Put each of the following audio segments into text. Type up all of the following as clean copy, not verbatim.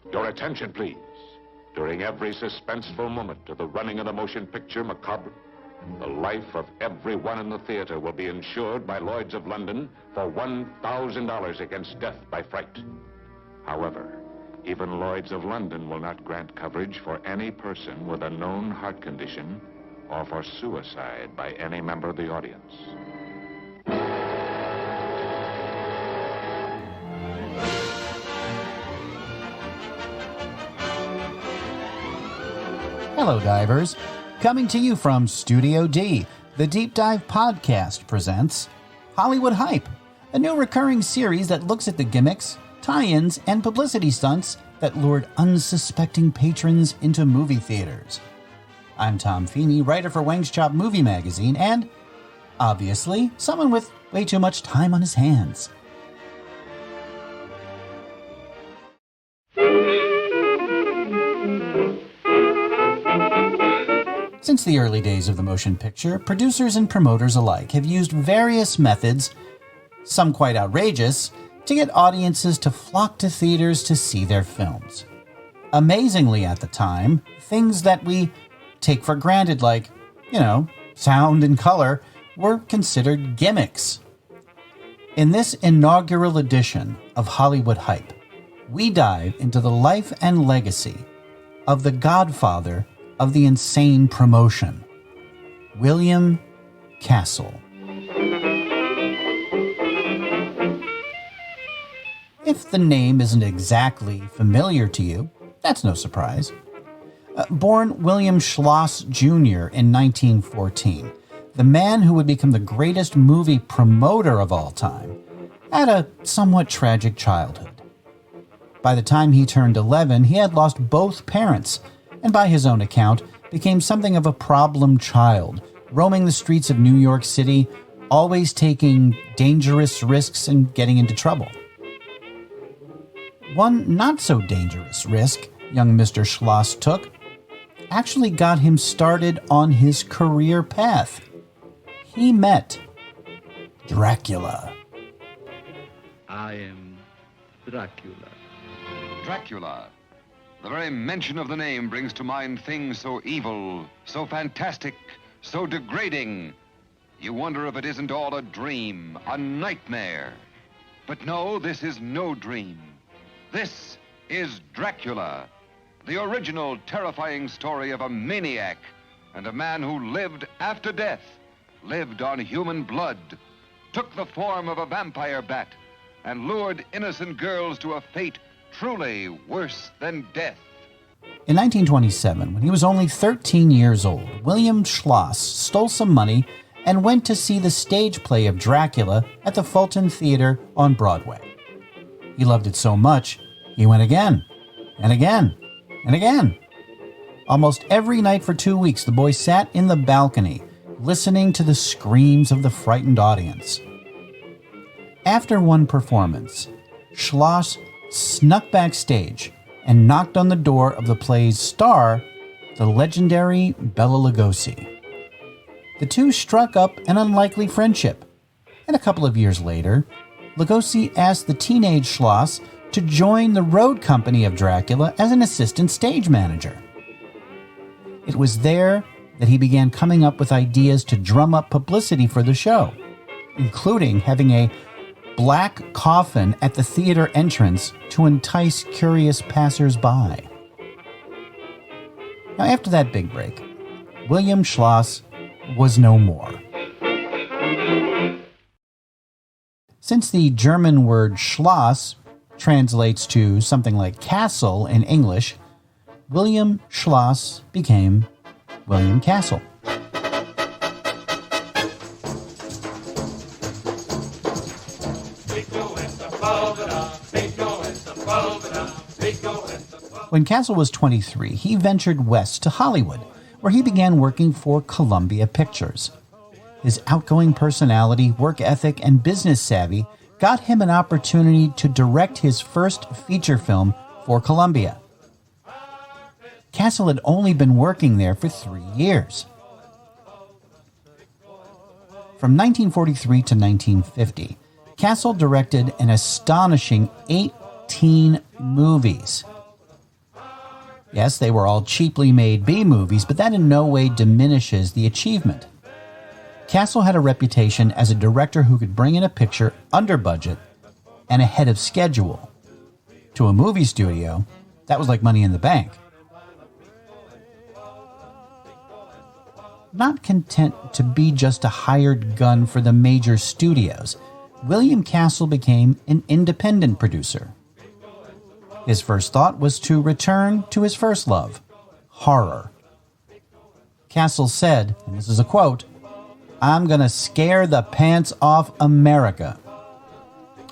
Your attention, please. During every suspenseful moment of the running of the motion picture macabre, the life of everyone in the theater will be insured by Lloyd's of London for $1,000 against death by fright. However, even Lloyd's of London will not grant coverage for any person with a known heart condition or for suicide by any member of the audience. Hello, divers. Coming to you from Studio D, the Deep Dive Podcast presents Hollywood Hype, a new recurring series that looks at the gimmicks, tie-ins, and publicity stunts that lured unsuspecting patrons into movie theaters. I'm Tom Feeney, writer for Wang's Chop Movie Magazine, and, obviously, someone with way too much time on his hands. Since the early days of the motion picture, producers and promoters alike have used various methods, some quite outrageous, to get audiences to flock to theaters to see their films. Amazingly at the time, things that we take for granted like, sound and color, were considered gimmicks. In this inaugural edition of Hollywood Hype, we dive into the life and legacy of the godfather of the insane promotion, William Castle. If the name isn't exactly familiar to you, that's no surprise. Born William Schloss Jr. in 1914, the man who would become the greatest movie promoter of all time had a somewhat tragic childhood. By the time he turned 11, he had lost both parents, and by his own account, became something of a problem child, roaming the streets of New York City, always taking dangerous risks and getting into trouble. One not-so-dangerous risk young Mr. Schloss took actually got him started on his career path. He met Dracula. I am Dracula. Dracula. The very mention of the name brings to mind things so evil, so fantastic, so degrading. You wonder if it isn't all a dream, a nightmare. But no, this is no dream. This is Dracula, the original terrifying story of a maniac and a man who lived after death, lived on human blood, took the form of a vampire bat, and lured innocent girls to a fate truly worse than death. In 1927, when he was only 13 years old, William Schloss stole some money and went to see the stage play of Dracula at the Fulton Theater on Broadway. He loved it so much, he went again, and again, and again. Almost every night for 2 weeks, the boy sat in the balcony, listening to the screams of the frightened audience. After one performance, Schloss snuck backstage and knocked on the door of the play's star, the legendary Bela Lugosi. The two struck up an unlikely friendship, and a couple of years later, Lugosi asked the teenage Schloss to join the road company of Dracula as an assistant stage manager. It was there that he began coming up with ideas to drum up publicity for the show, including having a black coffin at the theater entrance to entice curious passers-by. Now, after that big break, William Schloss was no more. Since the German word Schloss translates to something like castle in English, William Schloss became William Castle. When Castle was 23, he ventured west to Hollywood, where he began working for Columbia Pictures. His outgoing personality, work ethic, and business savvy got him an opportunity to direct his first feature film for Columbia. Castle had only been working there for 3 years. From 1943 to 1950, Castle directed an astonishing 18 movies. Yes, they were all cheaply made B-movies, but that in no way diminishes the achievement. Castle had a reputation as a director who could bring in a picture under budget and ahead of schedule. To a movie studio, that was like money in the bank. Not content to be just a hired gun for the major studios, William Castle became an independent producer. His first thought was to return to his first love, horror. Castle said, and this is a quote, "I'm gonna scare the pants off America,"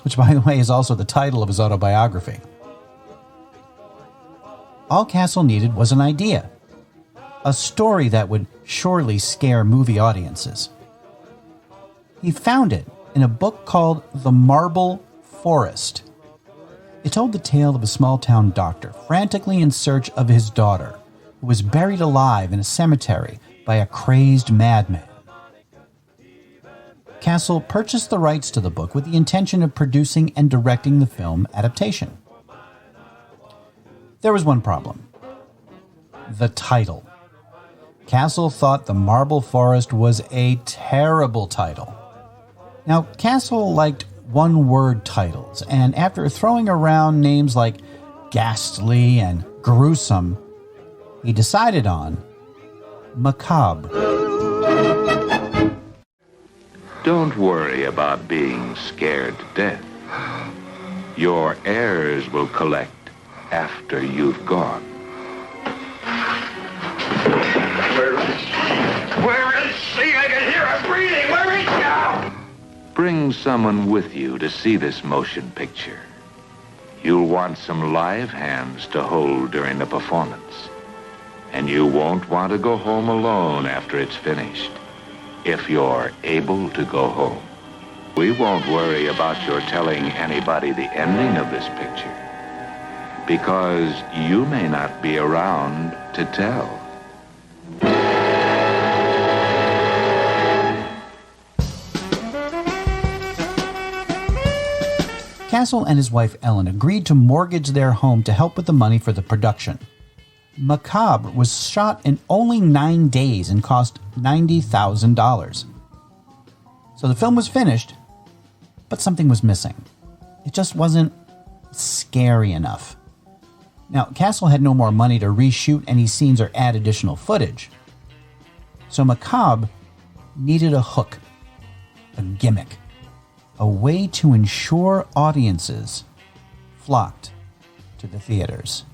which, by the way, is also the title of his autobiography. All Castle needed was an idea, a story that would surely scare movie audiences. He found it in a book called The Marble Forest. It told the tale of a small-town doctor frantically in search of his daughter, who was buried alive in a cemetery by a crazed madman. Castle purchased the rights to the book with the intention of producing and directing the film adaptation. There was one problem: the title. Castle thought The Marble Forest was a terrible title. Now, Castle liked one-word titles, and after throwing around names like ghastly and gruesome, he decided on macabre. Don't worry about being scared to death. Your heirs will collect after you've gone. Where is she? I can hear her breathing. Where is she? Bring someone with you to see this motion picture. You'll want some live hands to hold during the performance. And you won't want to go home alone after it's finished, if you're able to go home. We won't worry about your telling anybody the ending of this picture, because you may not be around to tell. Castle and his wife Ellen agreed to mortgage their home to help with the money for the production. Macabre was shot in only 9 days and cost $90,000. So the film was finished, but something was missing. It just wasn't scary enough. Now, Castle had no more money to reshoot any scenes or add additional footage. So Macabre needed a hook, a gimmick, a way to ensure audiences flocked to the theaters.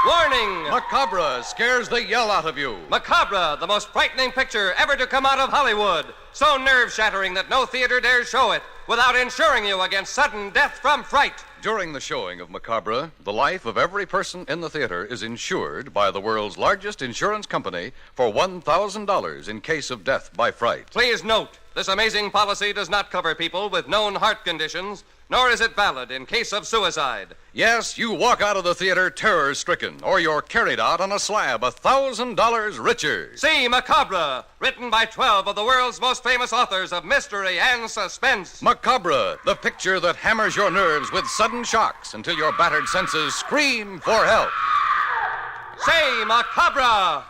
Warning! Macabre scares the yell out of you. Macabre, the most frightening picture ever to come out of Hollywood. So nerve-shattering that no theater dares show it without insuring you against sudden death from fright. During the showing of Macabre, the life of every person in the theater is insured by the world's largest insurance company for $1,000 in case of death by fright. Please note, this amazing policy does not cover people with known heart conditions, nor is it valid in case of suicide. Yes, you walk out of the theater terror-stricken, or you're carried out on a slab $1,000 richer. See Macabre, written by 12 of the world's most famous authors of mystery and suspense. Macabre, the picture that hammers your nerves with sudden shocks until your battered senses scream for help. Say Macabre!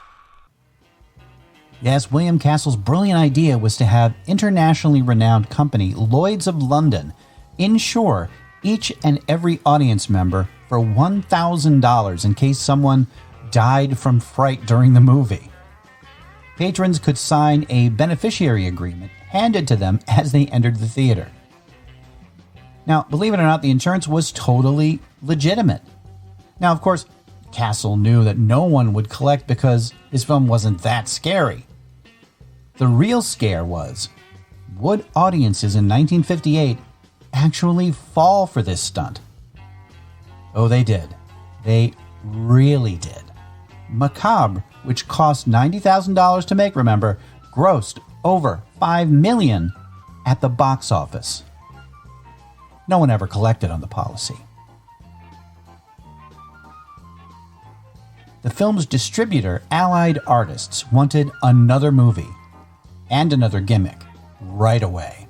Yes, William Castle's brilliant idea was to have internationally renowned company Lloyd's of London insure each and every audience member for $1,000 in case someone died from fright during the movie. Patrons could sign a beneficiary agreement handed to them as they entered the theater. Now, believe it or not, the insurance was totally legitimate. Now, of course, Castle knew that no one would collect because his film wasn't that scary. The real scare was, would audiences in 1958 actually fall for this stunt? Oh, they did. They really did. Macabre, which cost $90,000 to make, remember, grossed over $5 million at the box office. No one ever collected on the policy. The film's distributor, Allied Artists, wanted another movie and another gimmick right away.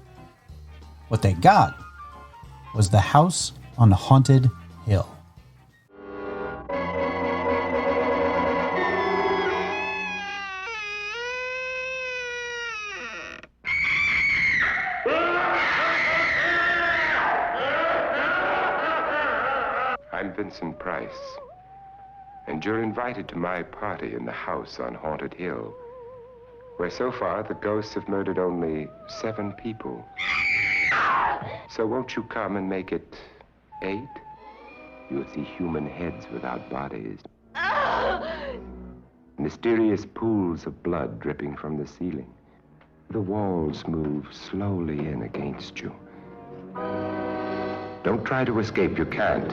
What they got was The House on Haunted Hill. I'm Vincent Price, and you're invited to my party in the house on Haunted Hill, where so far the ghosts have murdered only 7 people. So won't you come and make it 8? You'll see human heads without bodies. Mysterious pools of blood dripping from the ceiling. The walls move slowly in against you. Don't try to escape, you can't.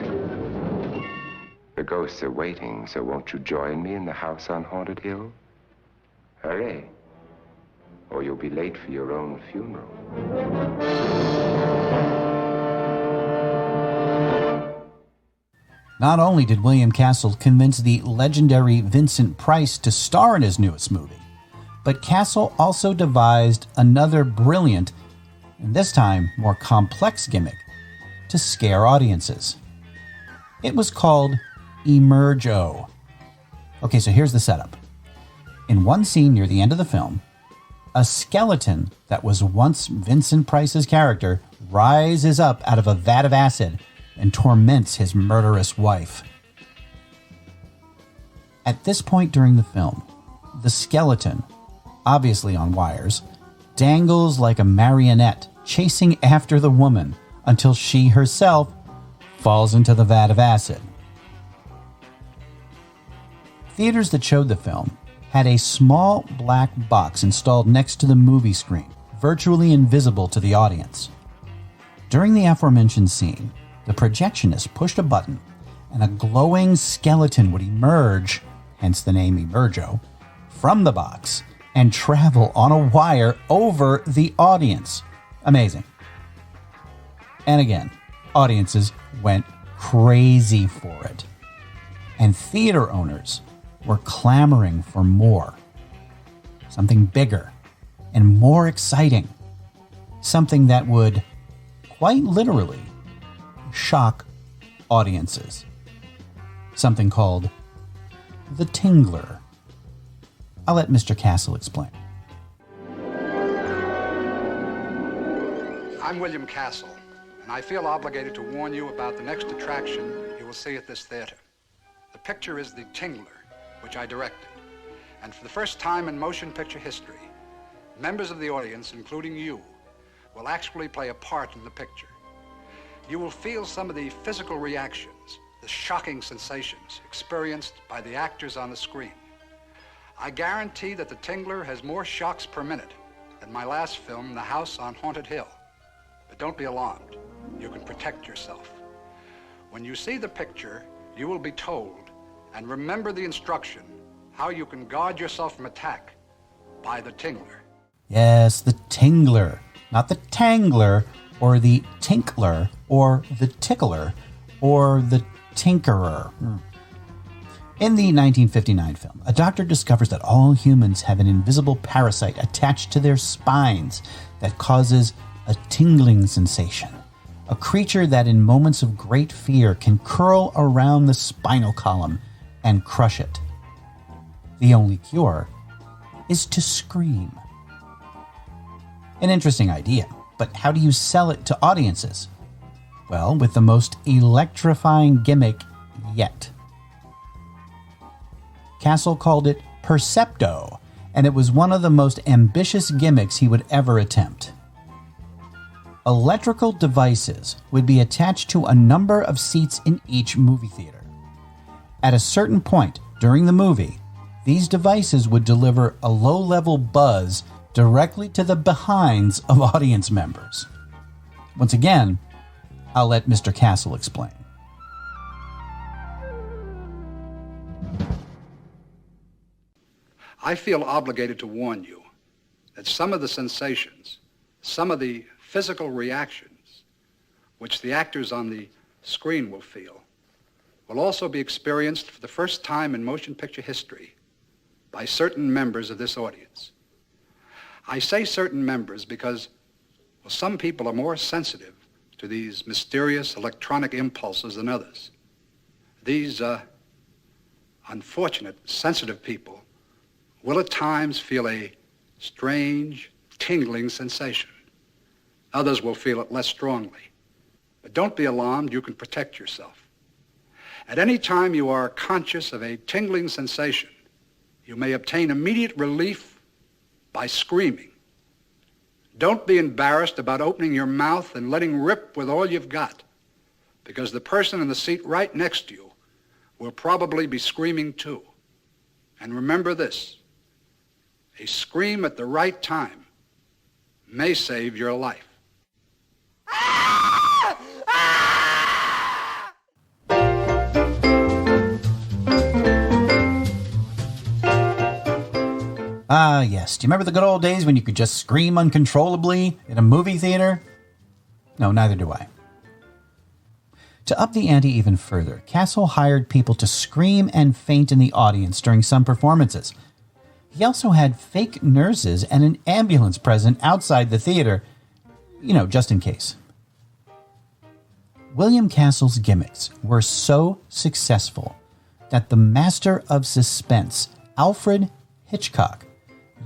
The ghosts are waiting, so won't you join me in the house on Haunted Hill? Hurry, or you'll be late for your own funeral. Not only did William Castle convince the legendary Vincent Price to star in his newest movie, but Castle also devised another brilliant, and this time more complex gimmick to scare audiences. It was called Emerge-O. Okay, so here's the setup. In one scene near the end of the film, a skeleton that was once Vincent Price's character rises up out of a vat of acid and torments his murderous wife. At this point during the film, the skeleton, obviously on wires, dangles like a marionette, chasing after the woman until she herself falls into the vat of acid. Theaters that showed the film had a small black box installed next to the movie screen, virtually invisible to the audience. During the aforementioned scene, the projectionist pushed a button and a glowing skeleton would emerge, hence the name Emerge-O, from the box and travel on a wire over the audience. Amazing. And again, audiences went crazy for it. And theater owners were clamoring for more. Something bigger and more exciting. Something that would, quite literally, shock audiences. Something called the Tingler. I'll let Mr. Castle explain. I'm William Castle, and I feel obligated to warn you about the next attraction you will see at this theater. The picture is The Tingler, which I directed. And for the first time in motion picture history, members of the audience, including you, will actually play a part in the picture. You will feel some of the physical reactions, the shocking sensations experienced by the actors on the screen. I guarantee that The Tingler has more shocks per minute than my last film, The House on Haunted Hill. But don't be alarmed. You can protect yourself. When you see the picture, you will be told, and remember the instruction, how you can guard yourself from attack by The Tingler. Yes, The Tingler, not the Tangler, or the Tinkler, or the Tickler, or the Tinkerer. In the 1959 film, a doctor discovers that all humans have an invisible parasite attached to their spines that causes a tingling sensation. A creature that in moments of great fear can curl around the spinal column and crush it. The only cure is to scream. An interesting idea, but how do you sell it to audiences? Well, with the most electrifying gimmick yet. Castle called it Percepto, and it was one of the most ambitious gimmicks he would ever attempt. Electrical devices would be attached to a number of seats in each movie theater. At a certain point during the movie, these devices would deliver a low-level buzz directly to the behinds of audience members. Once again, I'll let Mr. Castle explain. I feel obligated to warn you that some of the sensations, some of the physical reactions which the actors on the screen will feel will also be experienced for the first time in motion picture history by certain members of this audience. I say certain members because, well, some people are more sensitive to these mysterious electronic impulses than others. These unfortunate, sensitive people will at times feel a strange, tingling sensation. Others will feel it less strongly. But don't be alarmed, you can protect yourself. At any time you are conscious of a tingling sensation, you may obtain immediate relief by screaming. Don't be embarrassed about opening your mouth and letting rip with all you've got, because the person in the seat right next to you will probably be screaming too. And remember this, a scream at the right time may save your life. Ah, yes. Do you remember the good old days when you could just scream uncontrollably in a movie theater? No, neither do I. To up the ante even further, Castle hired people to scream and faint in the audience during some performances. He also had fake nurses and an ambulance present outside the theater, just in case. William Castle's gimmicks were so successful that the master of suspense, Alfred Hitchcock,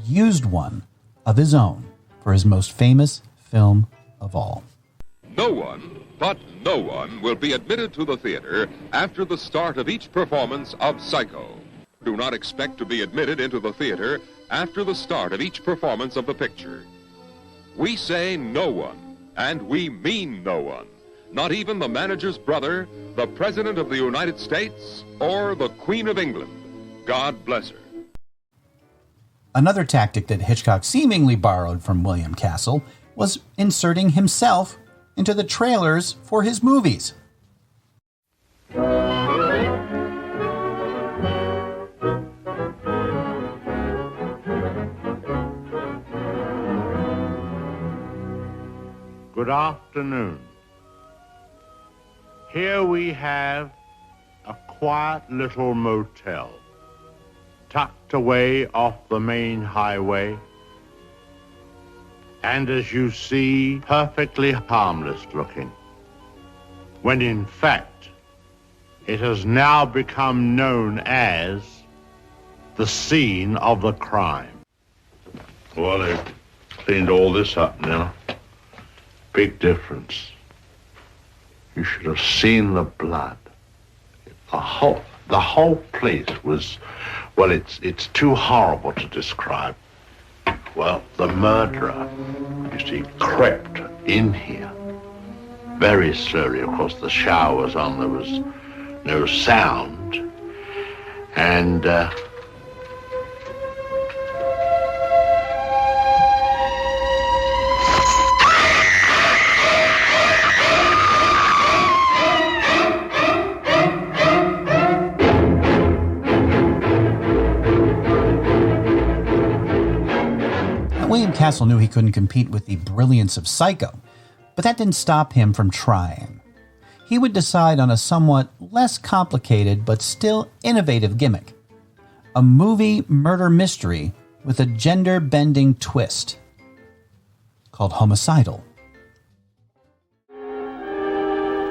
used one of his own for his most famous film of all. No one, but no one, will be admitted to the theater after the start of each performance of Psycho. Do not expect to be admitted into the theater after the start of each performance of the picture. We say no one, and we mean no one. Not even the manager's brother, the President of the United States, or the Queen of England. God bless her. Another tactic that Hitchcock seemingly borrowed from William Castle was inserting himself into the trailers for his movies. Good afternoon. Here we have a quiet little motel, tucked away off the main highway, and as you see, perfectly harmless looking, when in fact, it has now become known as the scene of the crime. Well, they've cleaned all this up now. Big difference. You should have seen the blood. The whole place was, well, it's too horrible to describe. Well, the murderer, you see, crept in here very slowly. Of course, the shower was on, there was no sound, and William Castle knew he couldn't compete with the brilliance of Psycho, but that didn't stop him from trying. He would decide on a somewhat less complicated but still innovative gimmick. A movie murder mystery with a gender-bending twist called Homicidal.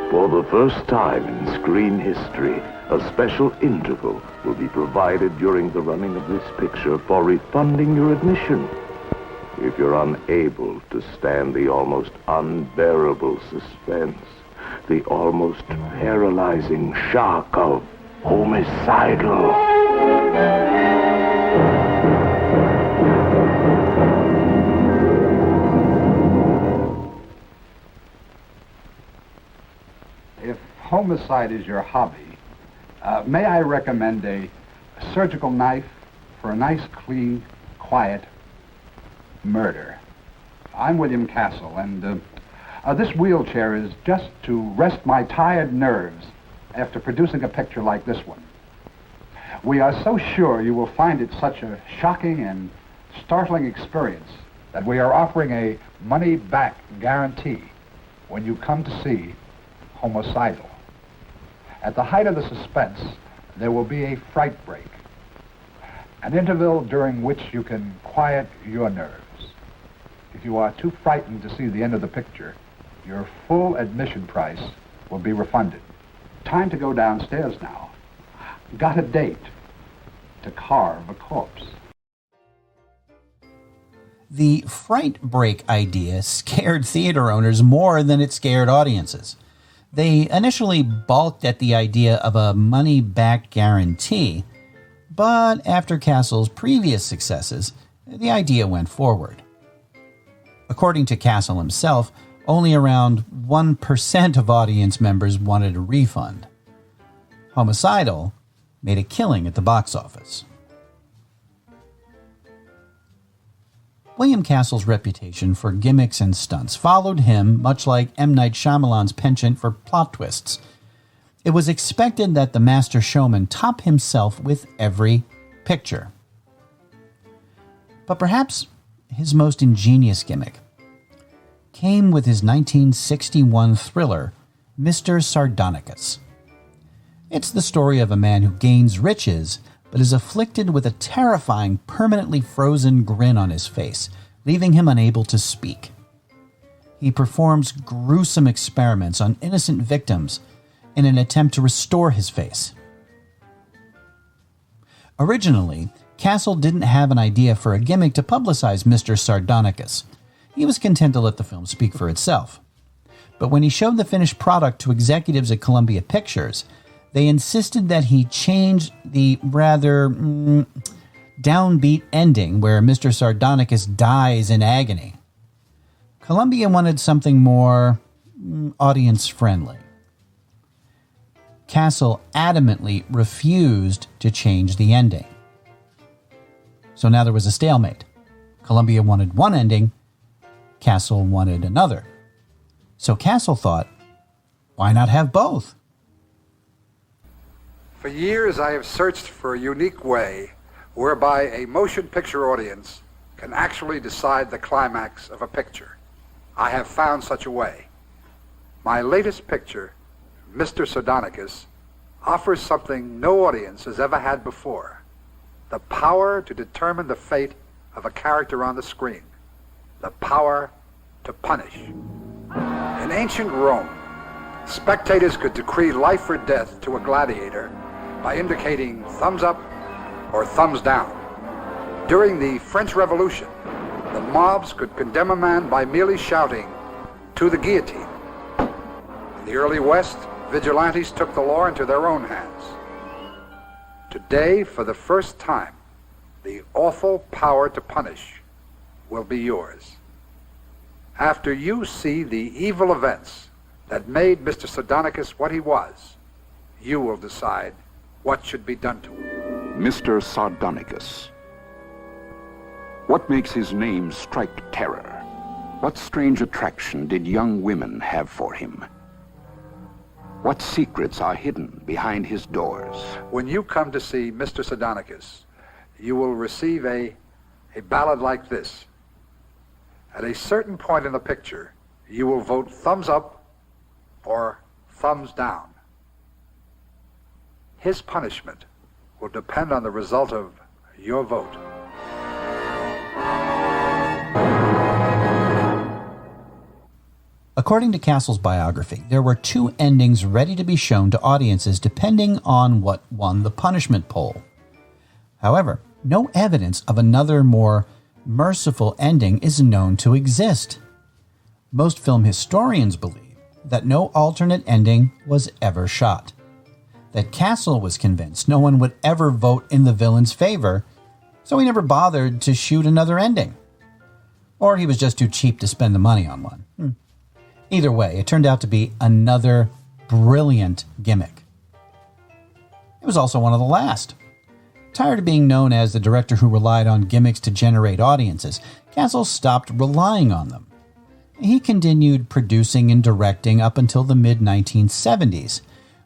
For the first time in screen history, a special interval will be provided during the running of this picture for refunding your admission. If you're unable to stand the almost unbearable suspense, the almost paralyzing shock of Homicidal. If homicide is your hobby, may I recommend a surgical knife for a nice, clean, quiet murder. I'm William Castle, and this wheelchair is just to rest my tired nerves after producing a picture like this one. We are so sure you will find it such a shocking and startling experience that we are offering a money-back guarantee when you come to see Homicidal. At the height of the suspense, there will be a fright break, an interval during which you can quiet your nerves. If you are too frightened to see the end of the picture, your full admission price will be refunded. Time to go downstairs now. Got a date to carve a corpse. The fright break idea scared theater owners more than it scared audiences. They initially balked at the idea of a money-back guarantee, but after Castle's previous successes, the idea went forward. According to Castle himself, only around 1% of audience members wanted a refund. Homicidal made a killing at the box office. William Castle's reputation for gimmicks and stunts followed him, much like M. Night Shyamalan's penchant for plot twists. It was expected that the master showman top himself with every picture. But perhaps his most ingenious gimmick came with his 1961 thriller, Mr. Sardonicus. It's the story of a man who gains riches but is afflicted with a terrifying, permanently frozen grin on his face, leaving him unable to speak. He performs gruesome experiments on innocent victims in an attempt to restore his face. Originally, Castle didn't have an idea for a gimmick to publicize Mr. Sardonicus. He was content to let the film speak for itself. But when he showed the finished product to executives at Columbia Pictures, they insisted that he change the rather downbeat ending where Mr. Sardonicus dies in agony. Columbia wanted something more audience-friendly. Castle adamantly refused to change the ending. So now there was a stalemate. Columbia wanted one ending, Castle wanted another. So Castle thought, why not have both? For years, I have searched for a unique way whereby a motion picture audience can actually decide the climax of a picture. I have found such a way. My latest picture, Mr. Sardonicus, offers something no audience has ever had before: the power to determine the fate of a character on the screen, the power to punish. In ancient Rome, spectators could decree life or death to a gladiator by indicating thumbs up or thumbs down. During the French Revolution, the mobs could condemn a man by merely shouting, "To the guillotine." In the early West, vigilantes took the law into their own hands. Today, for the first time, the awful power to punish will be yours. After you see the evil events that made Mr. Sardonicus what he was, you will decide what should be done to him. Mr. Sardonicus. What makes his name strike terror? What strange attraction did young women have for him? What secrets are hidden behind his doors? When you come to see Mr. Sardonicus, you will receive a ballot like this. At a certain point in the picture, you will vote thumbs up or thumbs down. His punishment will depend on the result of your vote. According to Castle's biography, there were two endings ready to be shown to audiences depending on what won the punishment poll. However, no evidence of another more merciful ending is known to exist. Most film historians believe that no alternate ending was ever shot. That Castle was convinced no one would ever vote in the villain's favor, so he never bothered to shoot another ending. Or he was just too cheap to spend the money on one. Either way, it turned out to be another brilliant gimmick. It was also one of the last. Tired of being known as the director who relied on gimmicks to generate audiences, Castle stopped relying on them. He continued producing and directing up until the mid-1970s,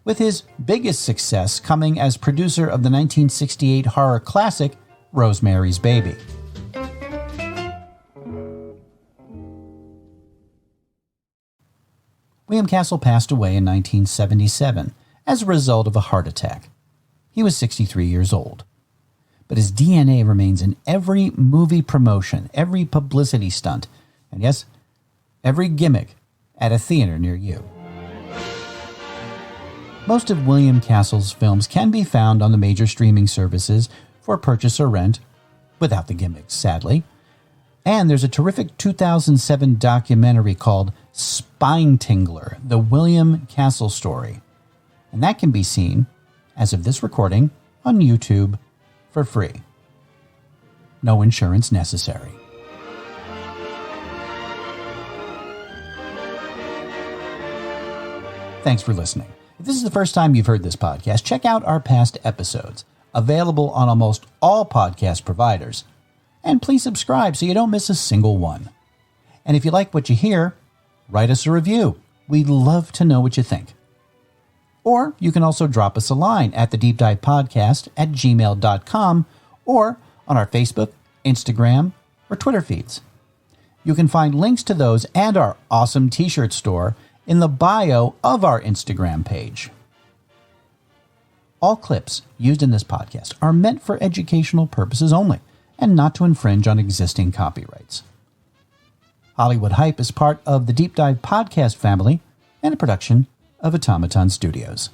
with his biggest success coming as producer of the 1968 horror classic Rosemary's Baby. William Castle passed away in 1977 as a result of a heart attack. He was 63 years old. But his DNA remains in every movie promotion, every publicity stunt, and yes, every gimmick at a theater near you. Most of William Castle's films can be found on the major streaming services for purchase or rent, without the gimmicks, sadly. And there's a terrific 2007 documentary called Spine Tingler, The William Castle Story. And that can be seen, as of this recording, on YouTube for free. No insurance necessary. Thanks for listening. If this is the first time you've heard this podcast, check out our past episodes, available on almost all podcast providers. And please subscribe so you don't miss a single one. And if you like what you hear, write us a review. We'd love to know what you think. Or you can also drop us a line at thedeepdivepodcast@gmail.com or on our Facebook, Instagram, or Twitter feeds. You can find links to those and our awesome t-shirt store in the bio of our Instagram page. All clips used in this podcast are meant for educational purposes only and not to infringe on existing copyrights. Hollywood Hype is part of the Deep Dive Podcast family and a production of Automaton Studios.